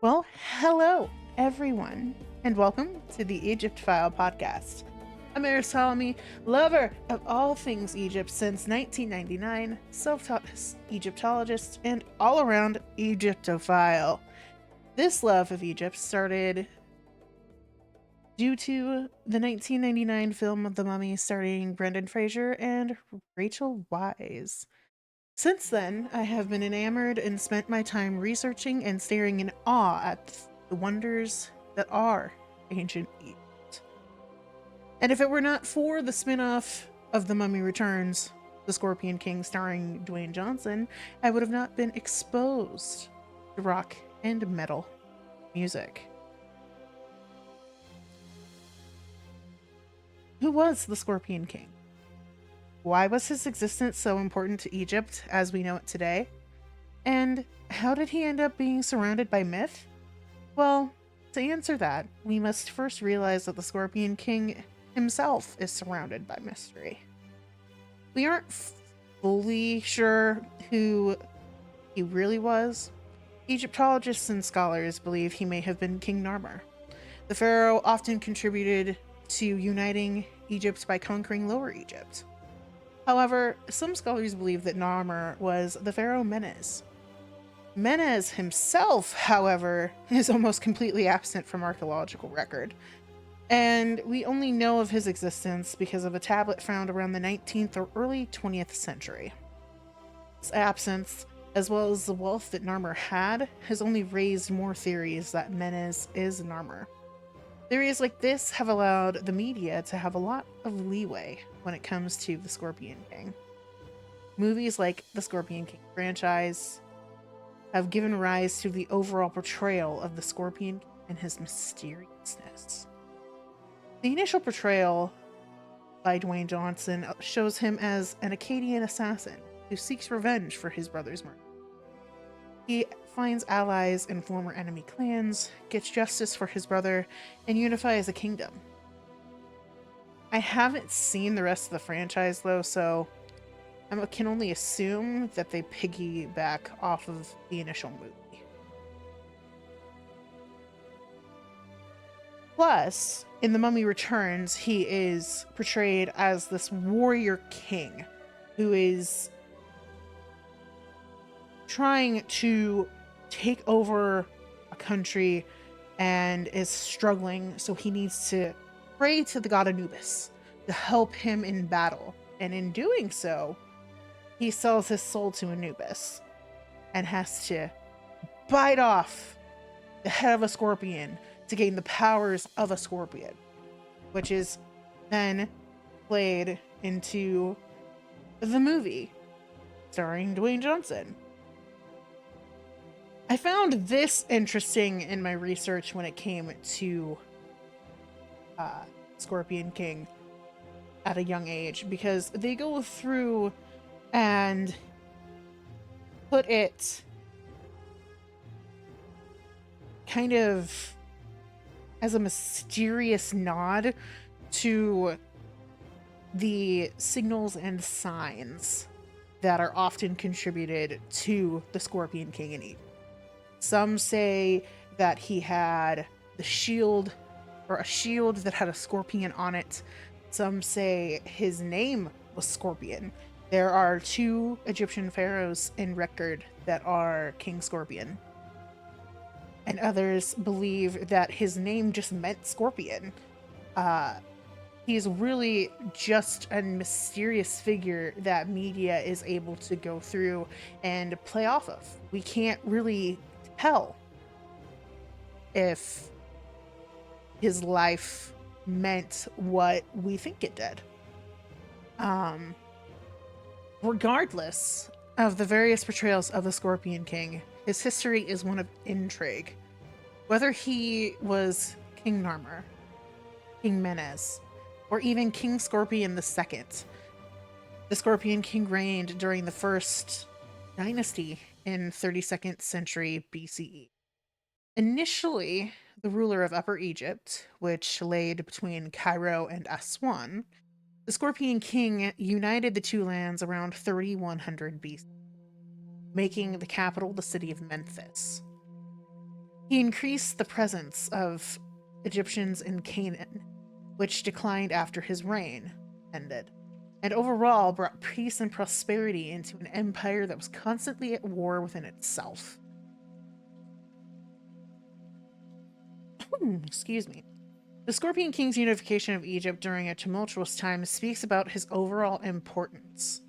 Well, hello, everyone, and welcome to the Egyptophile podcast. I'm Aristotle, lover of all things Egypt since 1999, self-taught Egyptologist, and all-around Egyptophile. This love of Egypt started due to the 1999 film The Mummy starring Brendan Fraser and Rachel Weisz. Since then, I have been enamored and spent my time researching and staring in awe at the wonders that are ancient Egypt. And if it were not for the spin off of The Mummy Returns, The Scorpion King starring Dwayne Johnson, I would have not been exposed to rock and metal music. Who was the Scorpion King? Why was his existence so important to Egypt as we know it today? And how did he end up being surrounded by myth? Well, to answer that, we must first realize that the Scorpion King himself is surrounded by mystery. We aren't fully sure who he really was. Egyptologists and scholars believe he may have been King Narmer. The pharaoh often contributed to uniting Egypt by conquering Lower Egypt. However, some scholars believe that Narmer was the pharaoh Menes. Menes himself, however, is almost completely absent from archaeological record, and we only know of his existence because of a tablet found around the 19th or early 20th century. His absence, as well as the wealth that Narmer had, has only raised more theories that Menes is Narmer. Theories like this have allowed the media to have a lot of leeway when it comes to the Scorpion King. Movies like the Scorpion King franchise have given rise to the overall portrayal of the Scorpion King and his mysteriousness. The initial portrayal by Dwayne Johnson shows him as an Akkadian assassin who seeks revenge for his brother's murder. He finds allies in former enemy clans, gets justice for his brother, and unifies a kingdom. I haven't seen the rest of the franchise though, so I can only assume that they piggyback off of the initial movie. Plus, in The Mummy Returns, he is portrayed as this warrior king who is trying to take over a country and is struggling, so he needs to pray to the god Anubis to help him in battle. And in doing so, he sells his soul to Anubis and has to bite off the head of a scorpion to gain the powers of a scorpion, which is then played into the movie starring Dwayne Johnson. I found this interesting in my research when it came to Scorpion King at a young age, because they go through and put it kind of as a mysterious nod to the signals and signs that are often contributed to the Scorpion King in Egypt. Some say that he had the shield, or a shield that had a scorpion on it. Some say his name was Scorpion. There are 2 Egyptian pharaohs in record that are King Scorpion. And others believe that his name just meant Scorpion. He's really just a mysterious figure that media is able to go through and play off of. We can't really tell if his life meant what we think it did. Regardless of the various portrayals of the Scorpion King, his history is one of intrigue. Whether he was King Narmer, King Menes, or even King Scorpion II, the Scorpion King reigned during the first dynasty in 32nd century BCE. Initially, the ruler of Upper Egypt, which laid between Cairo and Aswan, the Scorpion King united the 2 lands around 3100 BC, making the capital the city of Memphis. He increased the presence of Egyptians in Canaan, which declined after his reign ended, and overall brought peace and prosperity into an empire that was constantly at war within itself. Excuse me. The Scorpion King's unification of Egypt during a tumultuous time speaks about his overall importance.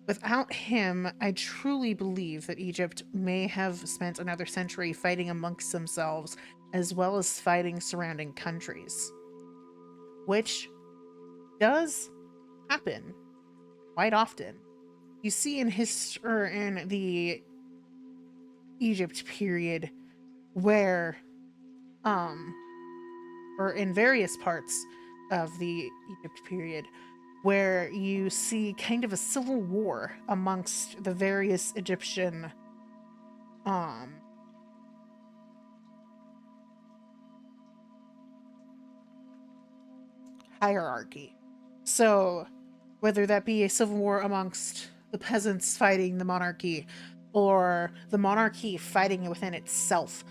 Without him, I truly believe that Egypt may have spent another century fighting amongst themselves as well as fighting surrounding countries, which does happen quite often. You see in in the Egypt period where um or in various parts of the Egypt period where you see kind of a civil war amongst the various Egyptian um hierarchy. So whether that be a civil war amongst the peasants fighting the monarchy or the monarchy fighting within itself,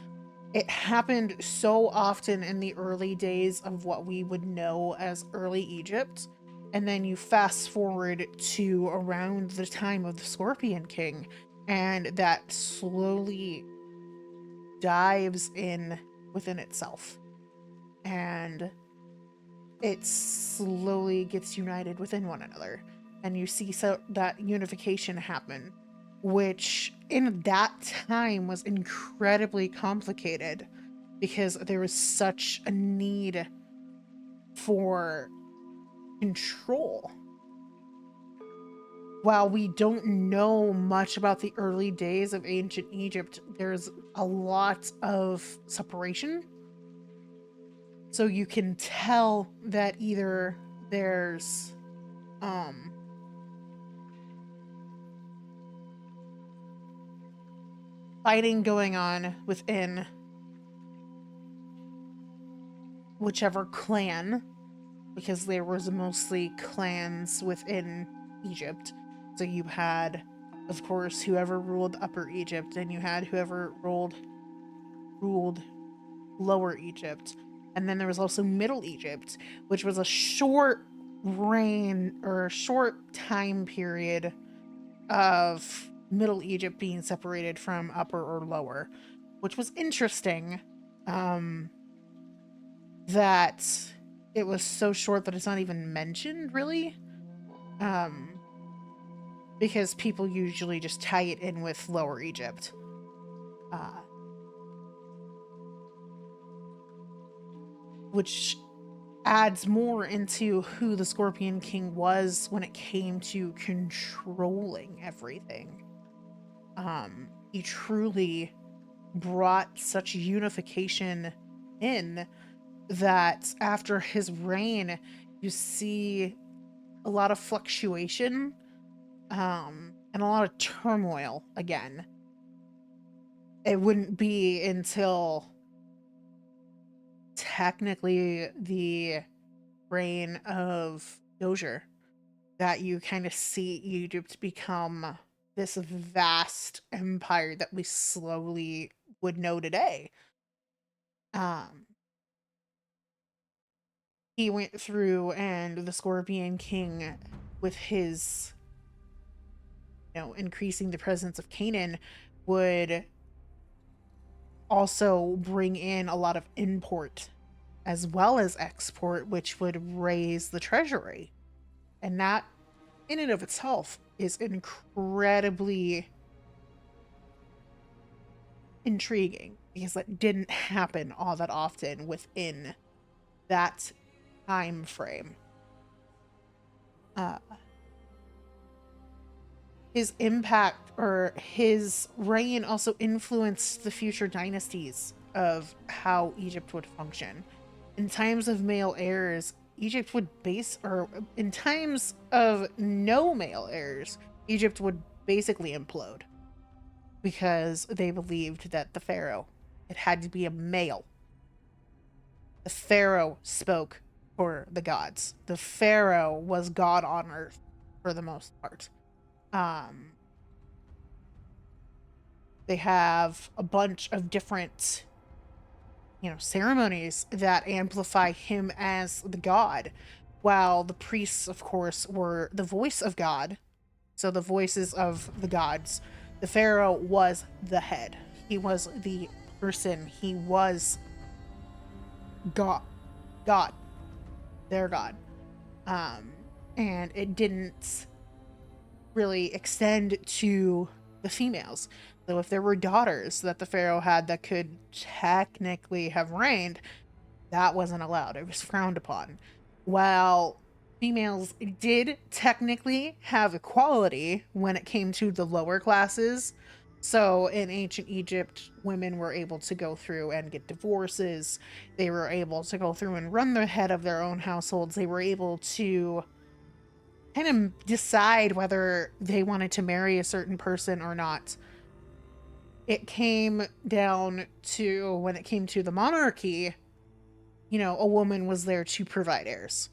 it happened so often in the early days of what we would know as early Egypt. And then you fast forward to around the time of the Scorpion King, and that slowly dives in within itself. And it slowly gets united within one another. And you see that unification happen, which in that time was incredibly complicated because there was such a need for control. While we don't know much about the early days of ancient Egypt, there's a lot of separation. So you can tell that either there's fighting going on within whichever clan, because there was mostly clans within Egypt. So you had, of course, whoever ruled Upper Egypt, and you had whoever ruled Lower Egypt. And then there was also Middle Egypt, which was a short reign or a short time period of Middle Egypt being separated from Upper or Lower, which was interesting. That it was so short that it's not even mentioned, really. Because people usually just tie it in with Lower Egypt. Which adds more into who the Scorpion King was when it came to controlling everything. He truly brought such unification in that after his reign, you see a lot of fluctuation and a lot of turmoil again. It wouldn't be until technically the reign of Dozier that you kind of see Egypt become this vast empire that we slowly would know today. Um, he went through, and the Scorpion King, with his, increasing the presence of Canaan, would also bring in a lot of import as well as export, which would raise the treasury. And that, in and of itself, is incredibly intriguing because that didn't happen all that often within that time frame. His impact or his reign also influenced the future dynasties of how Egypt would function. In times of male heirs, Egypt would or in times of no male heirs, Egypt would basically implode because they believed that the pharaoh, it had to be a male. The pharaoh spoke for the gods. The pharaoh was God on earth for the most part. They have a bunch of different ceremonies that amplify him as the god, while the priests, of course, were the voice of God. So the voices of the gods. The pharaoh was the head. He was the person. He was God. God. Their God. Um, and it didn't really extend to the females. So if there were daughters that the pharaoh had that could technically have reigned, that wasn't allowed. It was frowned upon. While females did technically have equality when it came to the lower classes. So in ancient Egypt, women were able to go through and get divorces. They were able to go through and run the head of their own households. They were able to kind of decide whether they wanted to marry a certain person or not. It came down to when it came to the monarchy, a woman was there to provide heirs.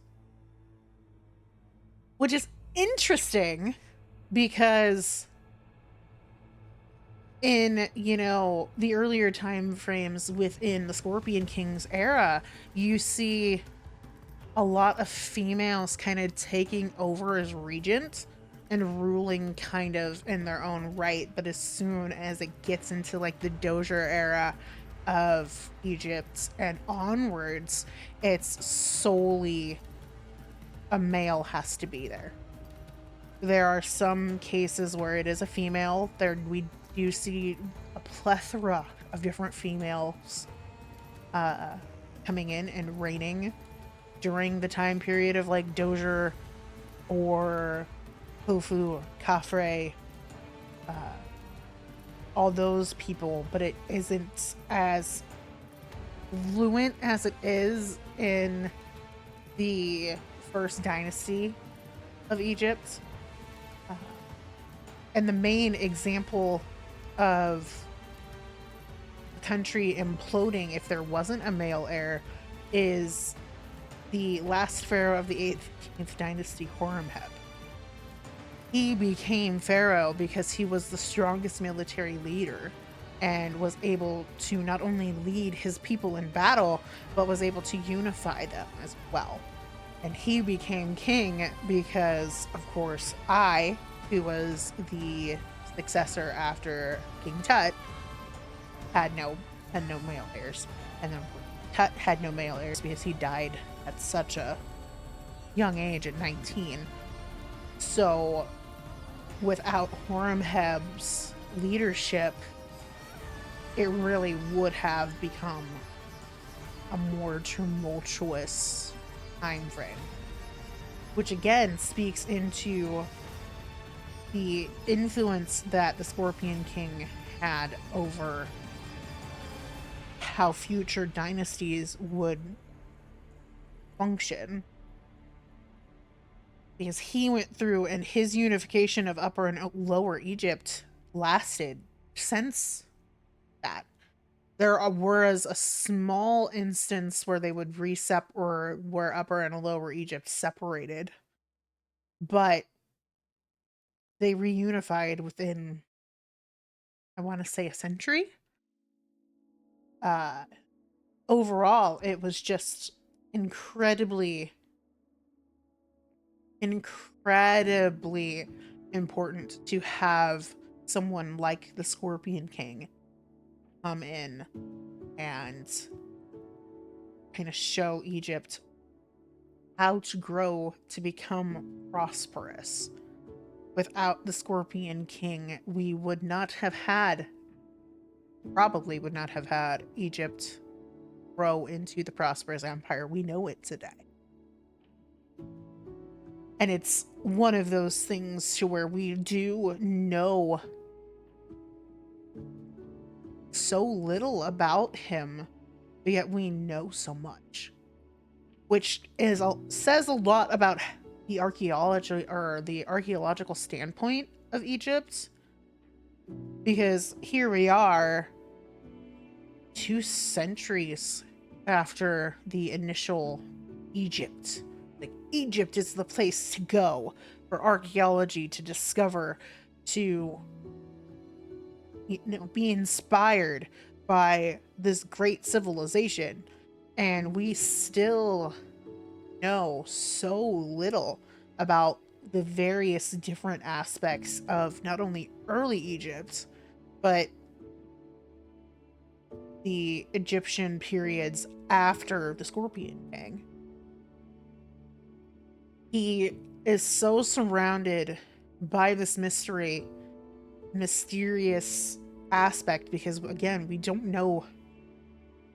Which is interesting because in, the earlier time frames within the Scorpion King's era, you see a lot of females kind of taking over as regent and ruling kind of in their own right. But as soon as it gets into like the Dozier era of Egypt and onwards, it's solely a male has to be there. There are some cases where it is a female. There we do see a plethora of different females coming in and reigning during the time period of like Dozier or Khufu or Khafre, all those people, but it isn't as fluent as it is in the first dynasty of Egypt. And the main example of the country imploding if there wasn't a male heir is the last pharaoh of the 8th dynasty, Horemheb. He became pharaoh because he was the strongest military leader and was able to not only lead his people in battle, but was able to unify them as well. And he became king because, of course, who was the successor after King Tut, had no male heirs. And then Tut had no male heirs because he died at such a young age at 19. So without Horemheb's leadership, it really would have become a more tumultuous time frame, which again speaks into the influence that the Scorpion King had over how future dynasties would function, because he went through and his unification of Upper and Lower Egypt lasted since that. There was a small instance where they would or where Upper and Lower Egypt separated, but they reunified within, I want to say, a century. Overall, it was just incredibly important to have someone like the Scorpion King come in and kind of show Egypt how to grow to become prosperous. Without the Scorpion King, we probably would not have had Egypt grow into the prosperous empire we know it today. And it's one of those things to where we do know so little about him, but yet we know so much, which says a lot about the archaeology or the archaeological standpoint of Egypt, because here we are 2 centuries after the initial Egypt. Like, Egypt is the place to go for archaeology to discover, to be inspired by this great civilization, and we still know so little about the various different aspects of not only early Egypt, but the Egyptian periods after the Scorpion King. He is so surrounded by this mysterious aspect because, again, we don't know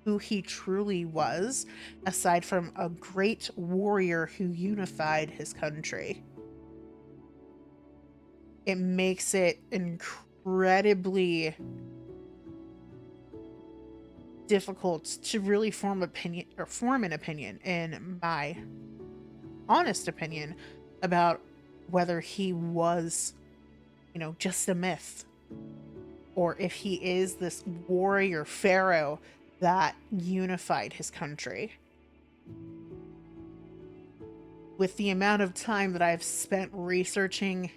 who he truly was aside from a great warrior who unified his country. It makes it incredibly difficult to really form an opinion, in my honest opinion, about whether he was, just a myth, or if he is this warrior pharaoh that unified his country. With the amount of time that I've spent researching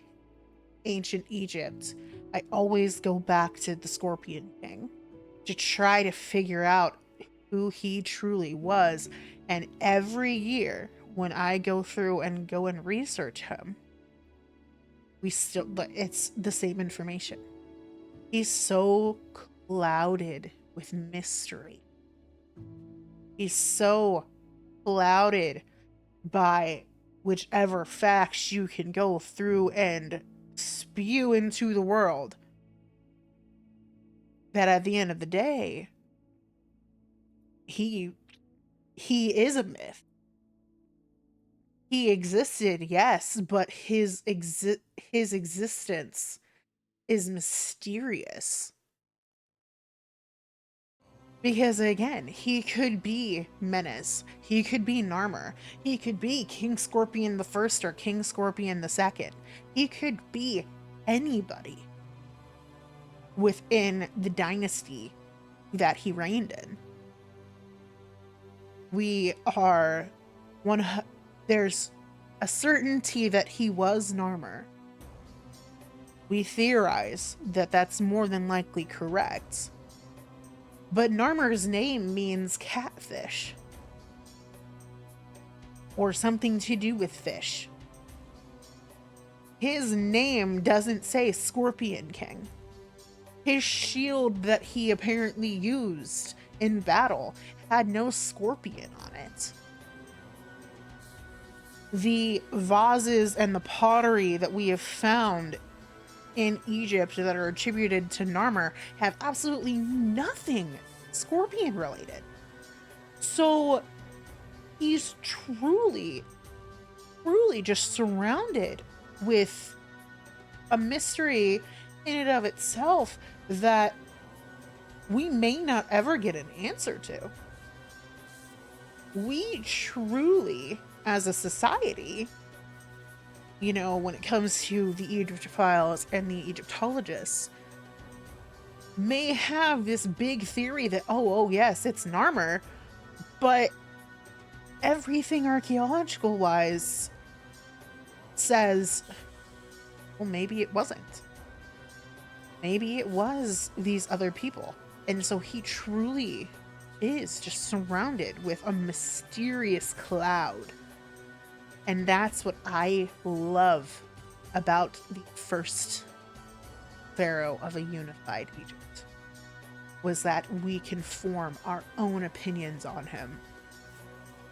ancient Egypt, I always go back to the Scorpion King to try to figure out who he truly was. And every year when I go through and research him, it's the same information. He's so clouded with mystery. He's so clouded by whichever facts you can go through and spew into the world, that at the end of the day, he is a myth. He existed, yes, but his existence is mysterious. Because again, he could be Menes, he could be Narmer, he could be King Scorpion the First or King Scorpion the Second. He could be anybody within the dynasty that he reigned in. There's a certainty that he was Narmer. We theorize that that's more than likely correct. But Narmer's name means catfish, or something to do with fish. His name doesn't say Scorpion King. His shield that he apparently used in battle had no scorpion on it. The vases and the pottery that we have found in Egypt that are attributed to Narmer have absolutely nothing scorpion related. So he's truly just surrounded with a mystery in and of itself that we may not ever get an answer to. We truly, as a society, when it comes to the Egyptophiles and the Egyptologists, may have this big theory that, oh yes, it's Narmer, but everything archaeological wise says, well, maybe it wasn't. Maybe it was these other people. And so he truly is just surrounded with a mysterious cloud. And that's what I love about the first pharaoh of a unified Egypt, was that we can form our own opinions on him.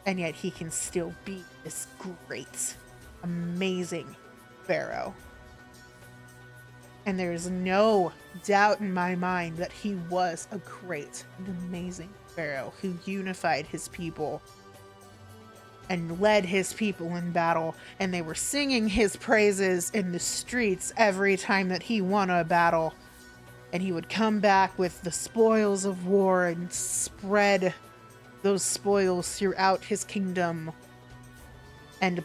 And yet he can still be this great, amazing pharaoh. And there's no doubt in my mind that he was a great and amazing pharaoh who unified his people and led his people in battle, and they were singing his praises in the streets every time that he won a battle. And he would come back with the spoils of war and spread those spoils throughout his kingdom, and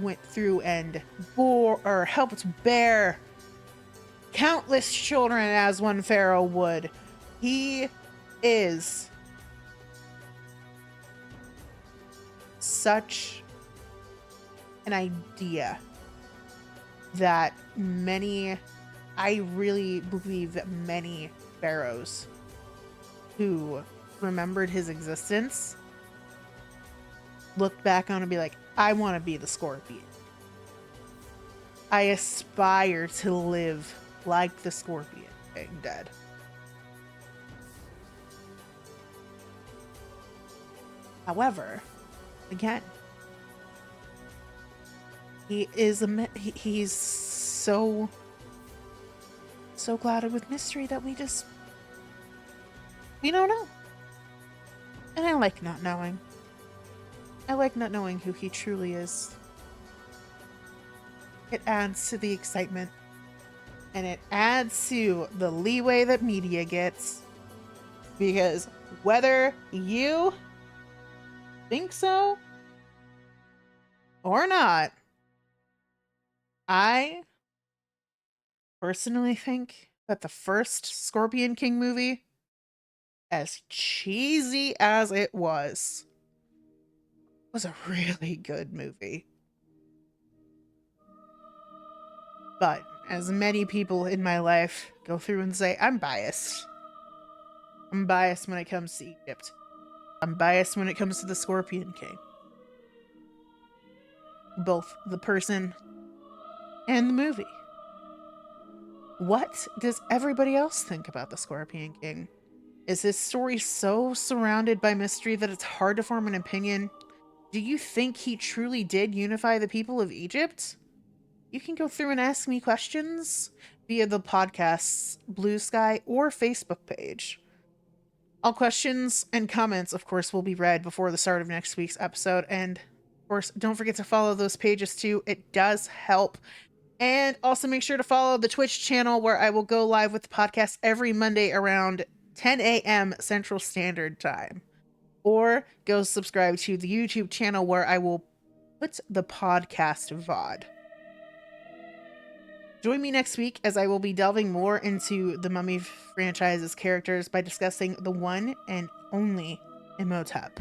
went through and helped bear countless children as one pharaoh would. He is such an idea that I really believe that many pharaohs who remembered his existence looked back on and be like, I want to be the Scorpion. I aspire to live like the Scorpion King dead. However, again, he's so clouded with mystery that we don't know. And I like not knowing. I like not knowing who he truly is. It adds to the excitement. And it adds to the leeway that media gets. Because whether you think so or not, I personally think that the first Scorpion King movie, as cheesy as it was a really good movie. But as many people in my life go through and say, I'm biased. I'm biased when it comes to Egypt. I'm biased when it comes to the Scorpion King. Both the person and the movie. What does everybody else think about the Scorpion King? Is his story so surrounded by mystery that it's hard to form an opinion? Do you think he truly did unify the people of Egypt? You can go through and ask me questions via the podcast's Blue Sky or Facebook page. All questions and comments, of course, will be read before the start of next week's episode. And, of course, don't forget to follow those pages too. It does help. And also make sure to follow the Twitch channel where I will go live with the podcast every Monday around 10 a.m. Central Standard Time. Or go subscribe to the YouTube channel where I will put the podcast VOD. Join me next week as I will be delving more into the Mummy franchise's characters by discussing the one and only Imhotep,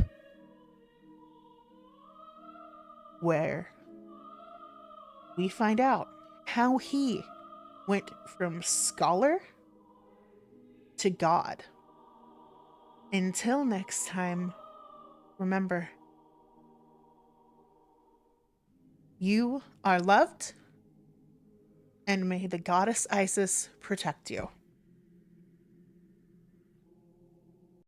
where we find out how he went from scholar to god. Until next time, remember, you are loved, and may the goddess Isis protect you.